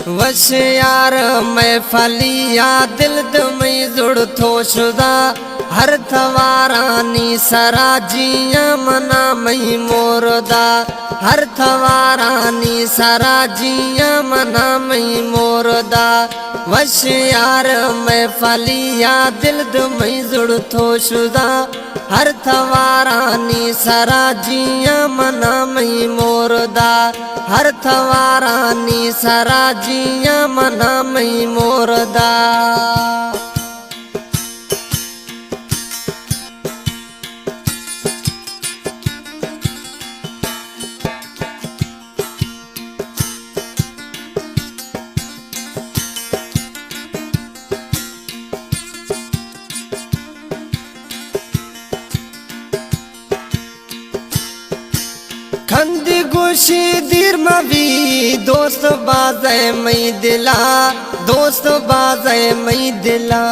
वश यार मैं फलिया दिल में जुड़ थो शुदा हर थवारानी सराजिया मना मई मोरदा हर थवारानी सराजिया मना मई मोरदा वश यार मैं फलिया दिल में जुड़ थो शुदा हर थवारानी सराजिया मना मई मोरदा हर थवारानी सराजिया मना मई मोरदा। खंदी गुशी दीर मवी दोस्त बाजे मई दिला दोस्त बाजे मई दिला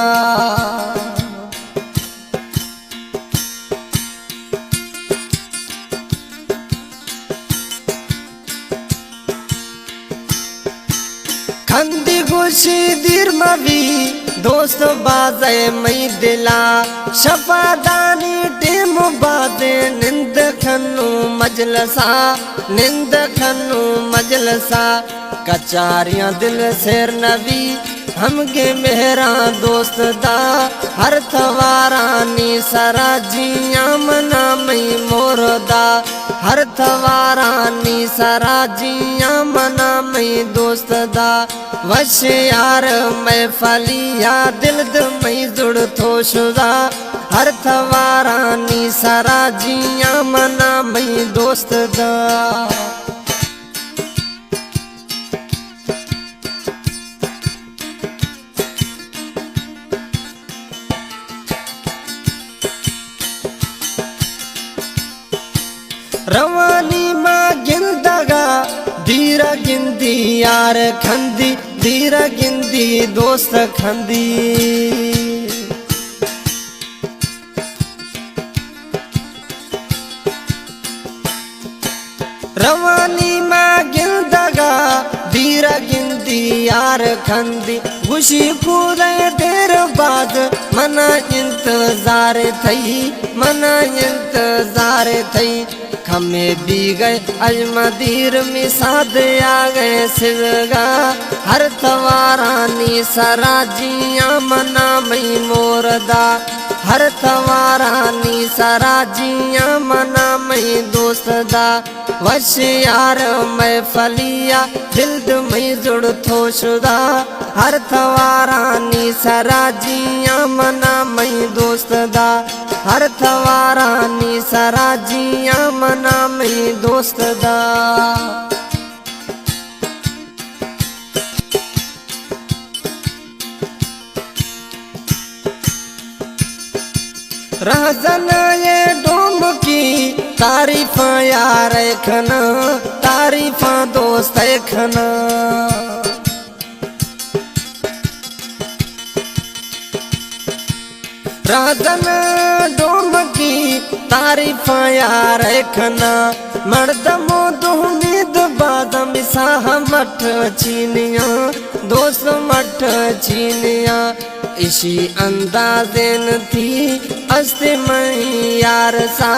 खंदी गुशी दीर मवी दोस्त बाजे मई दिला शफादानी टेम बाजे निंद खन्नु मजलसा निंद खन्नु मजलसा कचारियां दिल शेर नबी हमगे मेहरा दोस्त दा हर थवारानी सराजिया मना मई मोरदा हर थवारानी सराजिया मना मई दोस्त दा वश यार मैं फलिया दिल में जुड़ थो शुदा हर थवारानी सराजिया मना मई दोस्त दा। रवानी माँ गिंदगा धीरा गिंदी यार खंदी धीरा गिंदी दोस्त खंदी रवानी माँ गिंदगा धीरा गिंदी यार खंदी खुशी पूरे देर बाद मना इंतजार थई मना इंतजार थई खमे भी गए अजमदीर में साद आ गए सिरगा हर थवारानी सराजिया मना मई मोरदा हर थवारानी सराजिया मना मई दोस्त दा वश यार मैं फलिया दिल में जुड़ थो शुदा हर थवारानी सराजिया मना मई दोस्त दा हर थवारानी सराजिया मना मई दोस्त दा। राजन ये डोम की तारीफ यार खना तारीफ दोस्त खना राजन डोम की तारीफ यार खना मर्द मोद उम्मीद बादम साह मठ चीनिया दोस्त मठ चीनिया इसी अंदाज़ेन थी अस्ते मई यार सा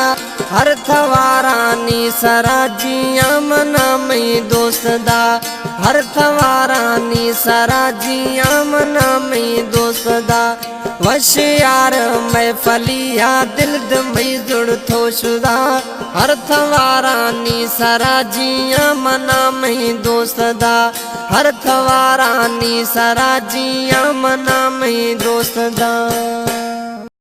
हर थवारानी सराजिया मना मई दोस्त दा हर थवारानी सराजिया मना मई दोस्त दा वश यार मैं फलिया दिल में जुड़ थो शुदा हर थवारानी सराजिया मना मई दोस्त दा हर थवारानी सराजिया मना मई दोस्त दा।